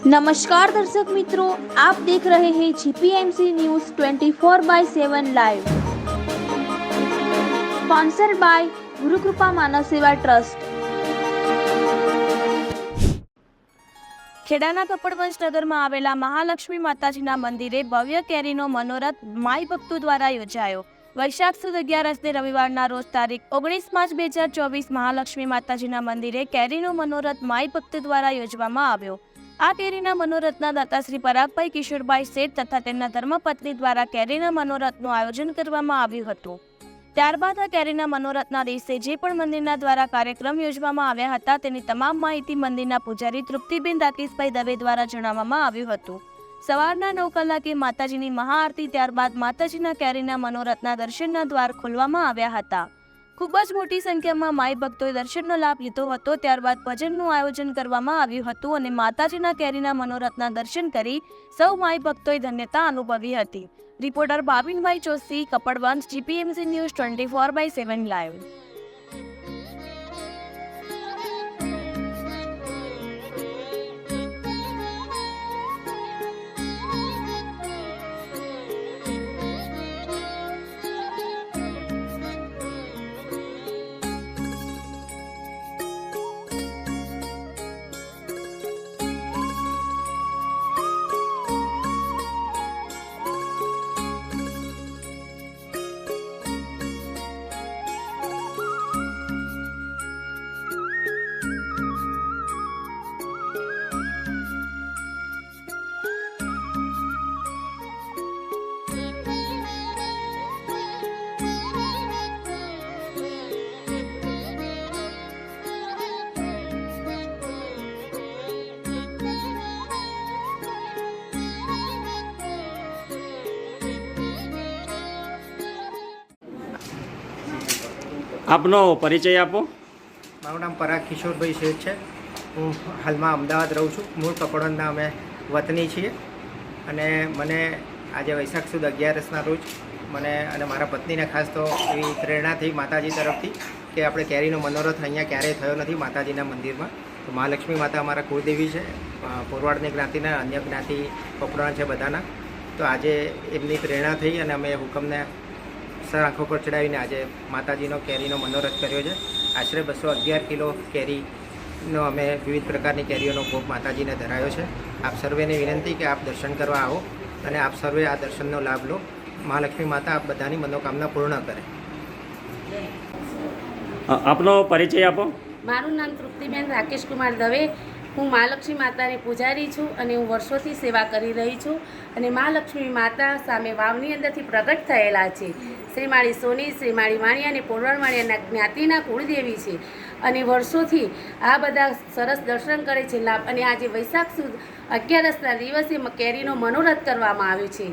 नमस्कार दर्शक मित्रों, आप देख रहे हैं जीपीएमसी news 24/7 live, sponsored by Gurukripa मानव सेवा ट्रस्ट। ખેડાના કપડવંશ નગરમાં આવેલા મહાલક્ષ્મી માતાજીના મંદિરે ભવ્ય કેરીનો મનોરથ માઈ ભક્તો દ્વારા યોજાયો। વૈશાખ સુદ 11 રવિવારના રોજ તારીખ 19 માર્ચ 2024 મહાલક્ષ્મી માતાજીના મંદિરે કેરીનો મનોરથ માઈ ભક્તો દ્વારા યોજવામાં આવ્યો। આ કેરીના મનોરથના દાતા શ્રી પરાગભાઈ કિશોરભાઈ શેઠ તથા તેમના ધર્મપત્ની દ્વારા કેરીના મનોરથનું આયોજન કરવામાં આવ્યું હતું। ત્યારબાદ આ કેરીના મનોરથના દિવસે જે પણ મંદિરના દ્વારા કાર્યક્રમ યોજવામાં આવ્યા હતા તેની તમામ માહિતી મંદિરના પૂજારી તૃપ્તિબેન રાકેશભાઈ દવે દ્વારા જણાવવામાં આવ્યું હતું। સવારના 9 કલાકે માતાજીની મહાઆરતી, ત્યારબાદ માતાજીના કેરીના મનોરથના દર્શનના દ્વાર ખોલવામાં આવ્યા હતા। ખૂબ જ મોટી સંખ્યામાં માઈ ભક્તોએ દર્શનનો લાભ લીધો હતો। ત્યારબાદ ભજનનું આયોજન કરવામાં આવ્યું હતું અને માતાજીના કેરીના મનોરથના દર્શન કરી સૌ માઈ ભક્તોએ ધન્યતા અનુભવી હતી। રિપોર્ટર બાબીનભાઈ ચોસી, કપડવંશ, જીપીએમસી ન્યૂઝ 24/7 લાઈવ। આપનો પરિચય આપો। મારું નામ પરાગ કિશોરભાઈ શેઠ છે। હું હાલમાં અમદાવાદ રહું છું। મૂળ કપડવંશના અમે વતની છીએ અને મને આજે વૈશાખ સુદ 11ના રોજ મને અને મારા પત્નીને ખાસ તો એવી પ્રેરણા થઈ માતાજી તરફથી કે આપણે કેરીનો મનોરથ અહીંયા ક્યારેય થયો નથી માતાજીના મંદિરમાં। તો મહાલક્ષ્મી માતા અમારા કુળદેવી છે, પોરવાડની જ્ઞાતિના, અન્ય જ્ઞાતિ કપડવંશ છે બધાના। તો આજે એમની પ્રેરણા થઈ અને અમે હુકમને સર આંખો પર ચડાવીને આજે માતાજીનો કેરીનો મનોરથ કર્યો છે। આશરે 211 કિલો કેરીનો અમે વિવિધ પ્રકારની કેરીઓનો ભોગ માતાજીને ધરાયો છે। આપ સર્વેને વિનંતી કે આપ દર્શન કરવા આવો અને આપ સર્વે આ દર્શનનો લાભ લો। મહાલક્ષ્મી માતા આપ બધાની મનોકામના પૂર્ણ કરે। આપનો પરિચય આપો। મારું નામ તૃપ્તિબેન રાકેશકુમાર દવે। હું મહાલક્ષ્મી માતાની પૂજારી છું અને હું વર્ષોથી સેવા કરી રહી છું અને મહાલક્ષ્મી માતા સામે વાવની અંદરથી પ્રગટ થયેલા છે। શ્રીમાળી સોની, શ્રીમાળી વાણિયા અને પોરવાડ વાણિયાના જ્ઞાતિના કુળદેવી છે અને વર્ષોથી આ બધા સરસ દર્શન કરે છે લાભ। અને આજે વૈશાખ સુદ 11ના દિવસે કેરીનો મનોરથ કરવામાં આવ્યો છે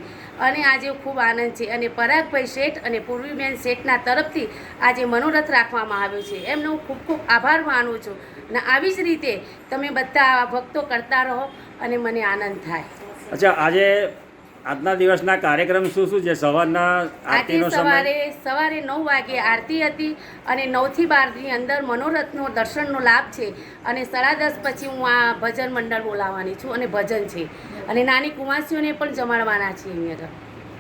અને આજે ખૂબ આનંદ છે અને પરાગભાઈ શેઠ અને પૂર્વીબેન શેઠના તરફથી આજે મનોરથ રાખવામાં આવ્યો છે। એમનો હું ખૂબ ખૂબ આભાર માનું છું અને આવી જ રીતે તમે બધા ભક્તો કરતા રહો અને મને આનંદ થાય। અચ્છા, આજના દિવસના કાર્યક્રમ શું છે? સવારના આરતીનો સમય સવારે 9 વાગે આરતી હતી અને 9 થી 12ની અંદર મનોરથનો દર્શનનો લાભ છે અને 10:30 પછી હું આ ભજન મંડળ બોલાવવાની છું અને ભજન છે અને નાની કુમાસીઓને પણ જમાડવાના છીએ અહીંયા।